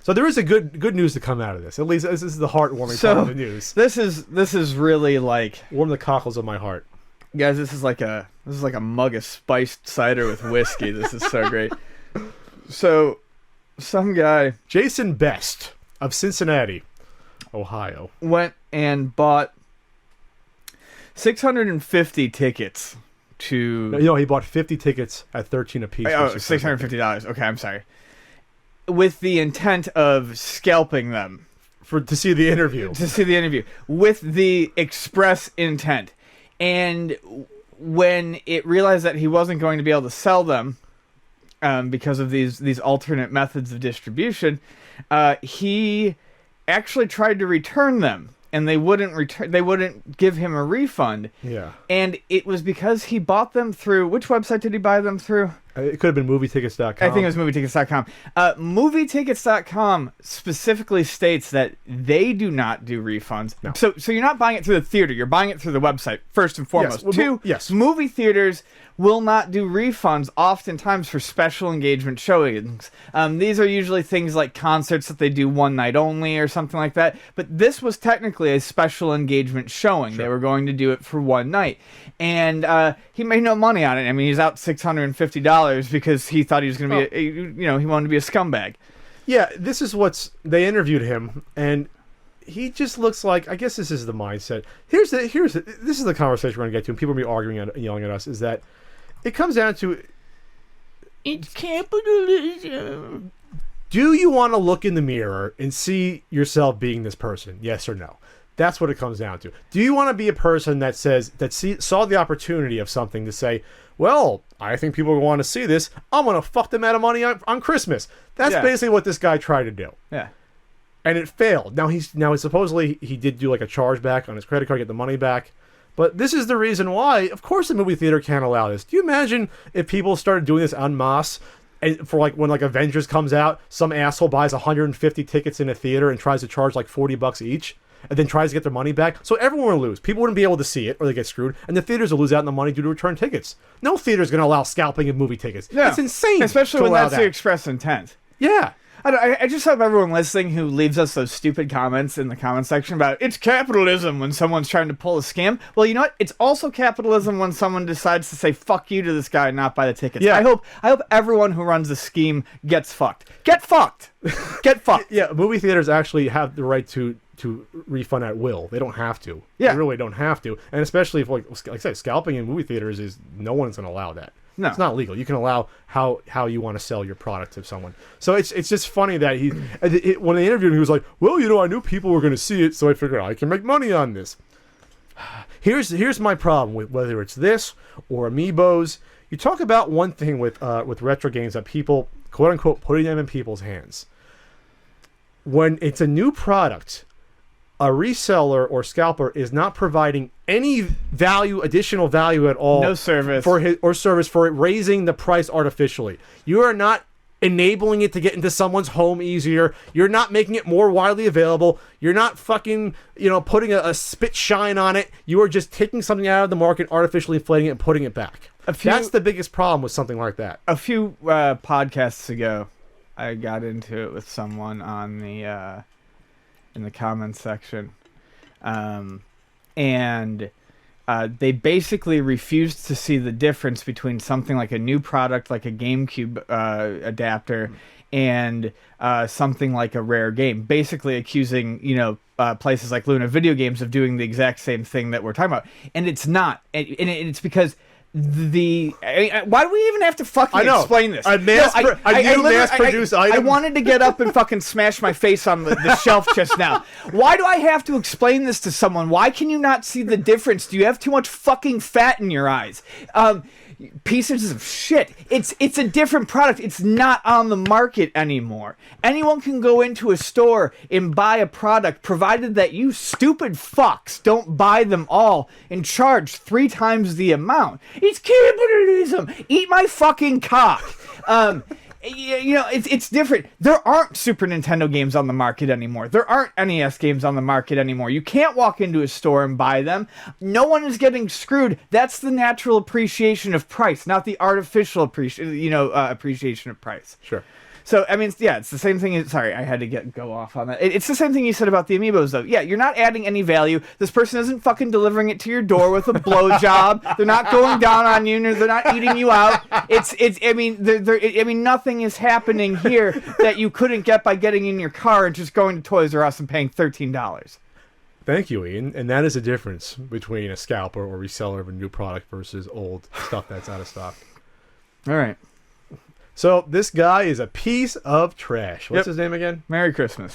So there is a good news to come out of this. At least this is the heartwarming part of the news. This is really like warm the cockles of my heart. Guys, this is like a mug of spiced cider with whiskey. This is so great. So some guy, Jason Best of Cincinnati, Ohio, went and bought 650 tickets to... he bought 50 tickets at $13 a piece. Oh, $650. Okay, I'm sorry. With the intent of scalping them. To see the interview. With the express intent. And when it realized that he wasn't going to be able to sell them, because of these alternate methods of distribution, he actually tried to return them, and they wouldn't give him a refund. Yeah. And it was because he bought them through... Which website did he buy them through? It could have been movietickets.com. I think it was movietickets.com. Movietickets.com specifically states that they do not do refunds. No. So you're not buying it through the theater. You're buying it through the website, first and foremost. Yes. Two, yes. Movie theaters will not do refunds oftentimes for special engagement showings. These are usually things like concerts that they do one night only or something like that. But this was technically a special engagement showing. Sure. They were going to do it for one night. And he made no money on it. I mean, he's out $650 because he thought he was going to be, he wanted to be a scumbag. Yeah, this is they interviewed him, and he just looks like, I guess this is the mindset. This is the conversation we're going to get to, and people will be arguing and yelling at us, is that it comes down to, it's capitalism. Do you want to look in the mirror and see yourself being this person? Yes or no? That's what it comes down to. Do you want to be a person that saw the opportunity of something to say, well, I think people want to see this. I'm going to fuck them out of money on Christmas. That's basically what this guy tried to do. Yeah. And it failed. Now supposedly he did do like a chargeback on his credit card, get the money back. But this is the reason why, of course, the movie theater can't allow this. Do you imagine if people started doing this en masse? And for when Avengers comes out, some asshole buys 150 tickets in a theater and tries to charge like $40 each, and then tries to get their money back. So everyone will lose. People wouldn't be able to see it, or they get screwed, and the theaters will lose out on the money due to return tickets. No theater is going to allow scalping of movie tickets. Yeah. It's insane. Especially when that's the express intent. Yeah. I just hope everyone listening who leaves us those stupid comments in the comment section about it's capitalism when someone's trying to pull a scam. Well, you know what? It's also capitalism when someone decides to say fuck you to this guy and not buy the tickets. Yeah. I hope everyone who runs the scheme gets fucked. Get fucked. Get fucked. Yeah, movie theaters actually have the right to refund at will. They don't have to. Yeah. They really don't have to. And especially if, like I said, scalping in movie theaters is, no one's going to allow that. No. It's not legal. You can allow how you want to sell your product to someone. So it's just funny that when they interviewed him, he was like, well, I knew people were going to see it, so I figured I can make money on this. Here's my problem with whether it's this or Amiibos. You talk about one thing with retro games that people, quote unquote, putting them in people's hands. When it's a new product, a reseller or scalper is not providing any additional value at all. No service. For it raising the price artificially. You are not enabling it to get into someone's home easier. You're not making it more widely available. You're not fucking, putting a spit shine on it. You are just taking something out of the market, artificially inflating it and putting it back. That's the biggest problem with something like that. A few podcasts ago, I got into it with someone on the in the comments section, and they basically refused to see the difference between something like a new product like a GameCube adapter and something like a rare game, basically accusing places like Luna Video Games of doing the exact same thing that we're talking about, and it's not, and it's because why do we even have to fucking explain this? A mass-produced item. I wanted to get up and fucking smash my face on the shelf just now. Why do I have to explain this to someone? Why can you not see the difference? Do you have too much fucking fat in your eyes? Pieces of shit. It's a different product. It's not on the market anymore. Anyone can go into a store and buy a product, provided that you stupid fucks don't buy them all and charge 3 times the amount. It's capitalism. Eat my fucking cock. It's different. There aren't Super Nintendo games on the market anymore. There aren't NES games on the market anymore. You can't walk into a store and buy them. No one is getting screwed. That's the natural appreciation of price, not the artificial appreciation of price. Sure. So, I mean, yeah, it's the same thing. Sorry, I had to go off on that. It's the same thing you said about the amiibos, though. Yeah, you're not adding any value. This person isn't fucking delivering it to your door with a blowjob. They're not going down on you, they're not eating you out. I mean, nothing is happening here that you couldn't get by getting in your car and just going to Toys R Us and paying $13. Thank you, Ian. And that is the difference between a scalper or reseller of a new product versus old stuff that's out of stock. All right. So this guy is a piece of trash. What's his name again? Merry Christmas.